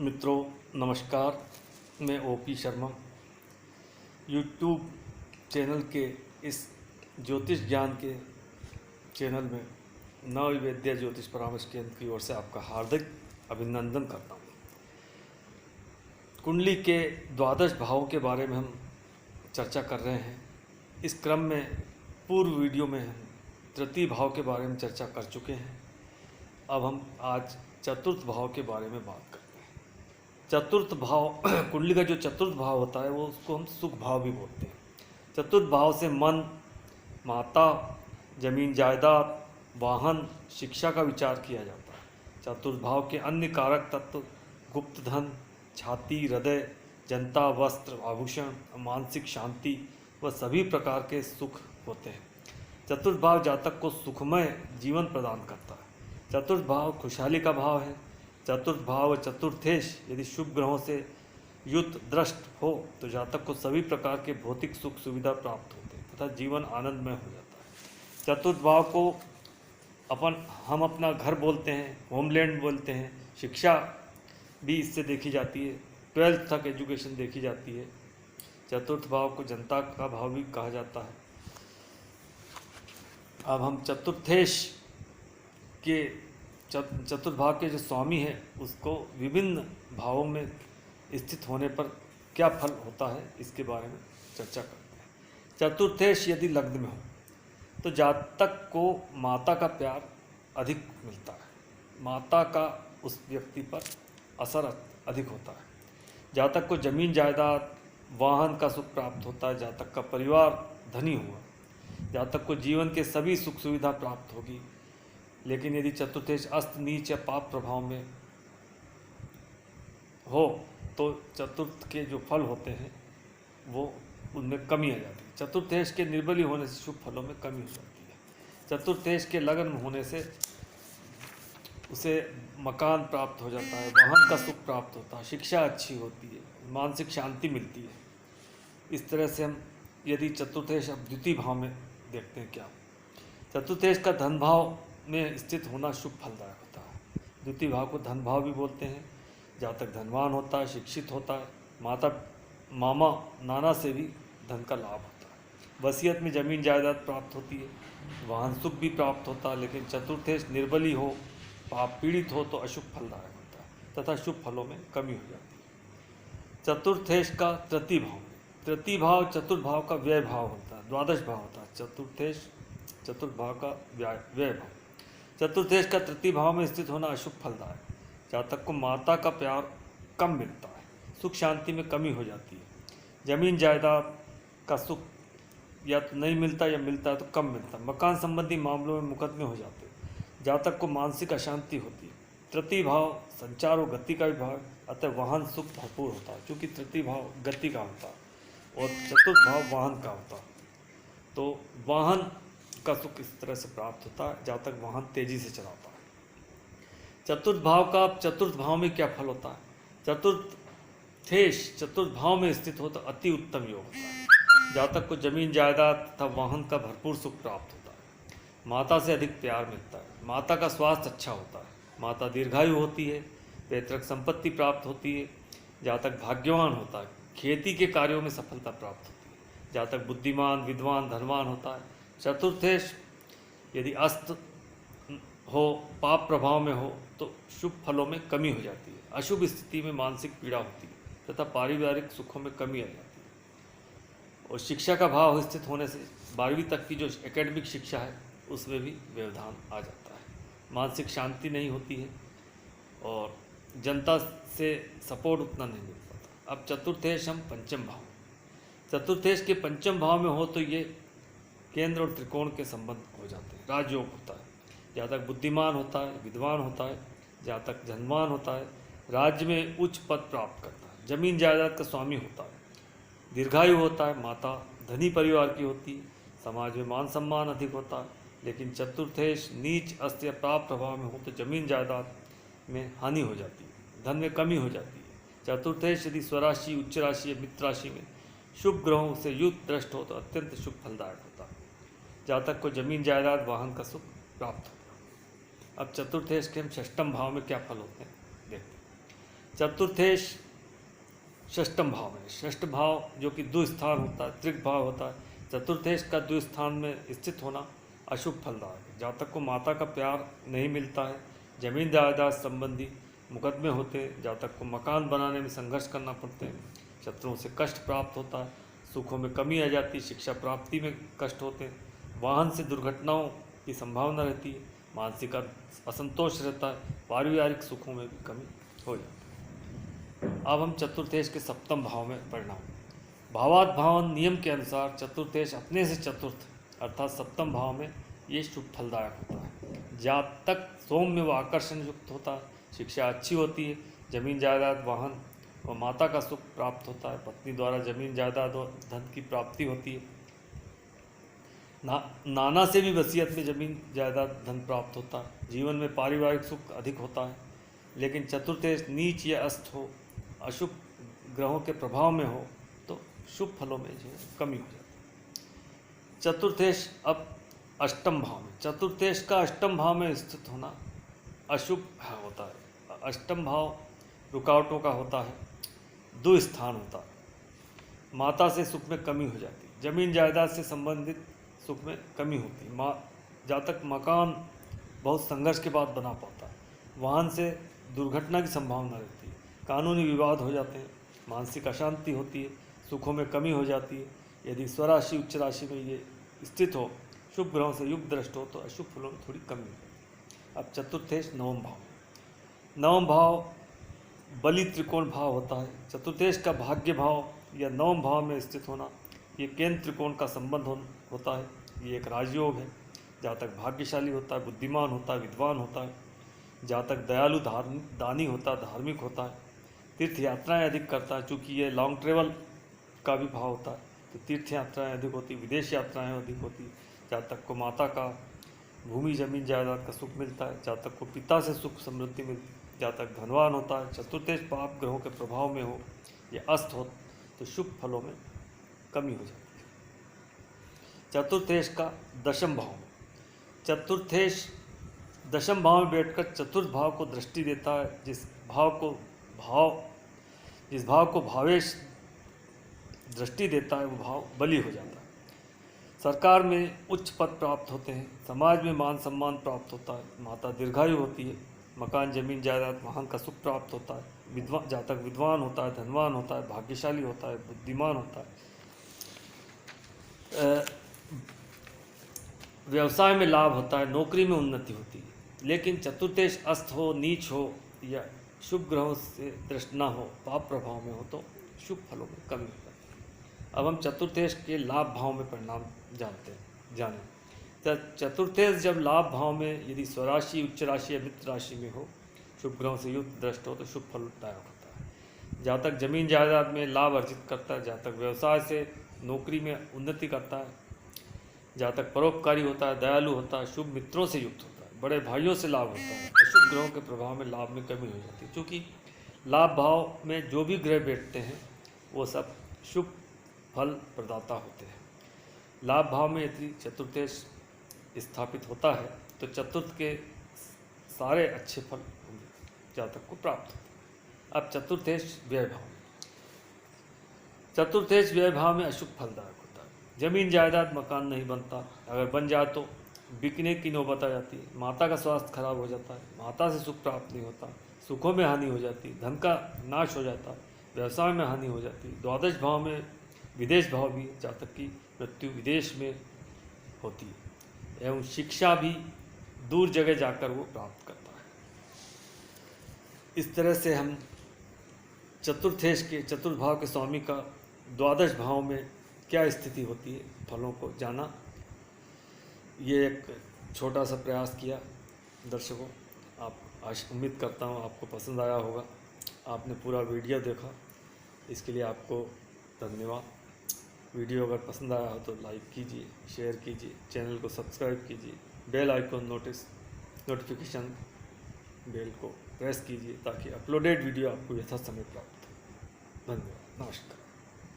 मित्रों नमस्कार। मैं ओपी शर्मा यूट्यूब चैनल के इस ज्योतिष ज्ञान के चैनल में नवविद्या ज्योतिष परामर्श केंद्र की ओर से आपका हार्दिक अभिनंदन करता हूँ। कुंडली के द्वादश भावों के बारे में हम चर्चा कर रहे हैं। इस क्रम में पूर्व वीडियो में हम तृतीय भाव के बारे में चर्चा कर चुके हैं। अब हम आज चतुर्थ भाव के बारे में बात करते हैं। चतुर्थ भाव कुंडली का जो चतुर्थ भाव होता है वो उसको हम सुख भाव भी बोलते हैं। चतुर्थ भाव से मन, माता, जमीन जायदाद, वाहन, शिक्षा का विचार किया जाता है। चतुर्थ भाव के अन्य कारक तत्व गुप्त धन, छाती, हृदय, जनता, वस्त्र, आभूषण, मानसिक शांति व सभी प्रकार के सुख होते हैं। चतुर्थ भाव जातक को सुखमय जीवन प्रदान करता है। चतुर्थ भाव खुशहाली का भाव है। चतुर्थ भाव व चतुर्थेश यदि शुभ ग्रहों से युक्त दृष्ट हो तो जातक को सभी प्रकार के भौतिक सुख सुविधा प्राप्त होते हैं तथा जीवन आनंदमय हो जाता है। चतुर्थ भाव को हम अपना घर बोलते हैं, होमलैंड बोलते हैं। शिक्षा भी इससे देखी जाती है, 12th तक एजुकेशन देखी जाती है। चतुर्थ भाव को जनता का भाव भी कहा जाता है। अब हम चतुर्थेश के चतुर्थ भाव के जो स्वामी है उसको विभिन्न भावों में स्थित होने पर क्या फल होता है इसके बारे में चर्चा करते हैं। चतुर्थेश यदि लग्न में हो तो जातक को माता का प्यार अधिक मिलता है। माता का उस व्यक्ति पर असर अधिक होता है। जातक को जमीन जायदाद, वाहन का सुख प्राप्त होता है। जातक का परिवार धनी हुआ। जातक को जीवन के सभी सुख सुविधा प्राप्त होगी। लेकिन यदि चतुर्थेश अस्त, नीच या पाप प्रभाव में हो तो चतुर्थ के जो फल होते हैं वो उनमें कमी आ जाती है। चतुर्थेश के निर्बली होने से शुभ फलों में कमी हो जाती है। चतुर्थेश के लगन होने से उसे मकान प्राप्त हो जाता है, वाहन का सुख प्राप्त होता है, शिक्षा अच्छी होती है, मानसिक शांति मिलती है। इस तरह से हम यदि चतुर्थेश अब द्वितीय भाव में देखते हैं क्या। चतुर्थेश का धन भाव में स्थित होना शुभ फलदायक होता है। द्वितीय भाव को धन भाव भी बोलते हैं। जातक धनवान होता है, शिक्षित होता है, मामा नाना से भी धन का लाभ होता है। वसीयत में जमीन जायदाद प्राप्त होती है, वाहन सुख भी प्राप्त होता है। लेकिन चतुर्थेश निर्बली हो, पाप पीड़ित हो तो अशुभ फलदायक होता है तथा शुभ फलों में कमी हो जाती है। चतुर्थेश का तृतीय भाव चतुर्थ भाव का व्यय भाव होता है, द्वादश भाव होता है। चतुर्थ भाव का व्यय भाव। चतुर्थेश का तृतीय भाव में स्थित होना अशुभ फलदायक। जातक को माता का प्यार कम मिलता है, सुख शांति में कमी हो जाती है। जमीन जायदाद का सुख या तो नहीं मिलता या मिलता है तो कम मिलता है। मकान संबंधी मामलों में मुकदमे हो जाते हैं। जातक को मानसिक अशांति होती है। तृतीय भाव संचार और गति का भी भाव, अतः वाहन सुख भरपूर होता है क्योंकि तृतीय भाव गति का होता है और चतुर्थ भाव वाहन का होता है। तो वाहन का सुख इस तरह से प्राप्त होता है, जातक वाहन तेजी से चलाता है। चतुर्थ भाव में क्या फल होता है। चतुर्थेश चतुर्थ भाव में स्थित हो तो अति उत्तम योग होता है। जातक को जमीन जायदाद तथा वाहन का भरपूर सुख प्राप्त होता है। माता से अधिक प्यार मिलता है। माता का स्वास्थ्य अच्छा होता है। माता दीर्घायु होती है। पैतृक संपत्ति प्राप्त होती है। जातक भाग्यवान होता है। खेती के कार्यों में सफलता प्राप्त होती है। जातक बुद्धिमान, विद्वान, धनवान होता है। चतुर्थेश यदि अस्त हो, पाप प्रभाव में हो तो शुभ फलों में कमी हो जाती है। अशुभ स्थिति में मानसिक पीड़ा होती है तथा पारिवारिक सुखों में कमी आ जाती है। और शिक्षा का भाव स्थित होने से 12वीं तक की जो एकेडमिक शिक्षा है उसमें भी व्यवधान आ जाता है। मानसिक शांति नहीं होती है और जनता से सपोर्ट उतना नहीं मिल पाता। अब चतुर्थेश हम पंचम भाव। चतुर्थेश के पंचम भाव में हो तो ये केंद्र और त्रिकोण के संबंध हो जाते हैं। राजयोग होता है। जातक बुद्धिमान होता है, विद्वान होता है। जातक धनवान होता है, राज्य में उच्च पद प्राप्त करता है। जमीन जायदाद का स्वामी होता है। दीर्घायु होता है। माता धनी परिवार की होती है। समाज में मान सम्मान अधिक होता है। लेकिन चतुर्थेश नीच, अस्त या पाप प्रभाव में हो तो जमीन जायदाद में हानि हो जाती है, धन में कमी हो जाती है। चतुर्थेश यदि स्वराशि, उच्च राशि या मित्र राशि में शुभ ग्रहों से युक्त दृष्ट हो तो अत्यंत शुभ फलदायक होता है। जातक को जमीन जायदाद, वाहन का सुख प्राप्त होता है। अब चतुर्थेश के हम षष्ठम भाव में क्या फल होते हैं देखते हैं। चतुर्थेश षष्ठम भाव में, षष्ठ भाव जो कि दुस्थान होता है, त्रिक भाव होता है, चतुर्थेश का दुस्थान में स्थित होना अशुभ फलदायक है। जातक को माता का प्यार नहीं मिलता है, जमीन जायदाद संबंधी मुकदमे होते हैं, जातक को मकान बनाने में संघर्ष करना पड़ते हैं, शत्रुओं से कष्ट प्राप्त होता है, सुखों में कमी आ जाती है, शिक्षा प्राप्ति में कष्ट होते हैं, वाहन से दुर्घटनाओं की संभावना रहती है, मानसिक असंतोष रहता है, पारिवारिक सुखों में भी कमी हो जाती है। अब हम चतुर्थेश के सप्तम भाव में परिणाम। भावात भावन नियम के अनुसार चतुर्थेश अपने से चतुर्थ अर्थात सप्तम भाव में ये शुभ फलदायक होता है। जातक सौम्य व आकर्षण युक्त होता है, शिक्षा अच्छी होती है, जमीन जायदाद वाहन व माता का सुख प्राप्त होता है, पत्नी द्वारा जमीन जायदाद और धन की प्राप्ति होती है, नाना से भी वसीयत में जमीन जायदाद धन प्राप्त होता है, जीवन में पारिवारिक सुख अधिक होता है। लेकिन चतुर्थेश नीच या अस्त हो, अशुभ ग्रहों के प्रभाव में हो तो शुभ फलों में जो है कमी हो जाती है। चतुर्थेश अब अष्टम भाव में, चतुर्थेश का अष्टम भाव में स्थित होना अशुभ होता है। अष्टम भाव रुकावटों का होता है, दुस्थान होता है, माता से सुख में कमी हो जाती है, जमीन जायदाद से संबंधित सुख में कमी होती है, जातक मकान बहुत संघर्ष के बाद बना पाता है, वाहन से दुर्घटना की संभावना रहती है, कानूनी विवाद हो जाते हैं, मानसिक अशांति होती है, सुखों में कमी हो जाती है। यदि स्वराशि उच्च राशि में ये स्थित हो, शुभ ग्रहों से युक्त दृष्ट हो तो अशुभ फलों में थोड़ी कमी हो जाती है। अब चतुर्थेश नवम भाव, नवम भाव बलि त्रिकोण भाव होता है। चतुर्थेश का भाग्य भाव या नवम भाव में स्थित होना ये केंद्र त्रिकोण का संबंध होता है। ये एक राजयोग है। जातक भाग्यशाली होता है, बुद्धिमान होता है, विद्वान होता है, जातक दयालु दानी होता है, धार्मिक होता है, तीर्थ यात्राएं अधिक करता है। चूँकि ये लॉन्ग ट्रेवल का भी भाव होता है तो तीर्थ यात्राएं अधिक होती, विदेश यात्राएं अधिक होती। जातक को माता का भूमि जमीन जायदाद का सुख मिलता है, जातक को पिता से सुख समृद्धि मिलती, जातक धनवान होता है। चतुर्थेश पाप ग्रहों के प्रभाव में हो या अस्त हो तो शुभ फलों में कमी हो जाती है। चतुर्थेश का दशम भाव में, चतुर्थेश दशम भाव में बैठकर चतुर्थ भाव को दृष्टि देता है। जिस भाव को भावेश दृष्टि देता है वो भाव बलि हो जाता है। सरकार में उच्च पद प्राप्त होते हैं, समाज में मान सम्मान प्राप्त होता है, माता दीर्घायु होती है, मकान जमीन जायदाद वाहन का सुख प्राप्त होता है, जातक विद्वान होता है, धनवान होता है, भाग्यशाली होता है, बुद्धिमान होता है, व्यवसाय में लाभ होता है, नौकरी में उन्नति होती है। लेकिन चतुर्थेश अस्त हो, नीच हो या शुभ ग्रहों से दृष्ट न हो, पाप प्रभाव में हो तो शुभ फलों में कमी हो जाती है। अब हम चतुर्थेश के लाभ भाव में परिणाम जानें। चतुर्थेश जब लाभ भाव में यदि स्वराशि उच्च राशि या मित्र राशि में हो, शुभ ग्रहों से युक्त दृष्ट हो तो शुभ फलदायक होता है। जातक जमीन जायदाद में लाभ अर्जित करता है, जातक व्यवसाय से नौकरी में उन्नति करता है, जातक परोपकारी होता है, दयालु होता है, शुभ मित्रों से युक्त होता है, बड़े भाइयों से लाभ होता है। अशुभ ग्रहों के प्रभाव में लाभ में कमी हो जाती है। क्योंकि लाभ भाव में जो भी ग्रह बैठते हैं वो सब शुभ फल प्रदाता होते हैं। लाभ भाव में यदि चतुर्थेश स्थापित होता है तो चतुर्थ के सारे अच्छे फल जातक को प्राप्त होते हैं। अब चतुर्थेश व्यय भाव, चतुर्थेश व्यय भाव में अशुभ फलदायक होता है। जमीन जायदाद मकान नहीं बनता, अगर बन जाए तो बिकने की नौबत आ जाती है, माता का स्वास्थ्य खराब हो जाता है, माता से सुख प्राप्त नहीं होता, सुखों में हानि हो जाती है, धन का नाश हो जाता है, व्यवसाय में हानि हो जाती है। द्वादश भाव में विदेश भाव भी, जातक की मृत्यु विदेश में होती है एवं शिक्षा भी दूर जगह जाकर वो प्राप्त करता है। इस तरह से हम चतुर्थेश के चतुर्थ भाव के स्वामी का द्वादश भाव में क्या स्थिति होती है फलों को जाना। ये एक छोटा सा प्रयास किया दर्शकों, उम्मीद करता हूँ आपको पसंद आया होगा। आपने पूरा वीडियो देखा, इसके लिए आपको धन्यवाद। वीडियो अगर पसंद आया हो तो लाइक कीजिए, शेयर कीजिए, चैनल को सब्सक्राइब कीजिए, बेल आइकॉन नोटिफिकेशन बेल को प्रेस कीजिए ताकि अपलोडेड वीडियो आपको यथासमय प्राप्त हो। धन्यवाद, नमस्कार।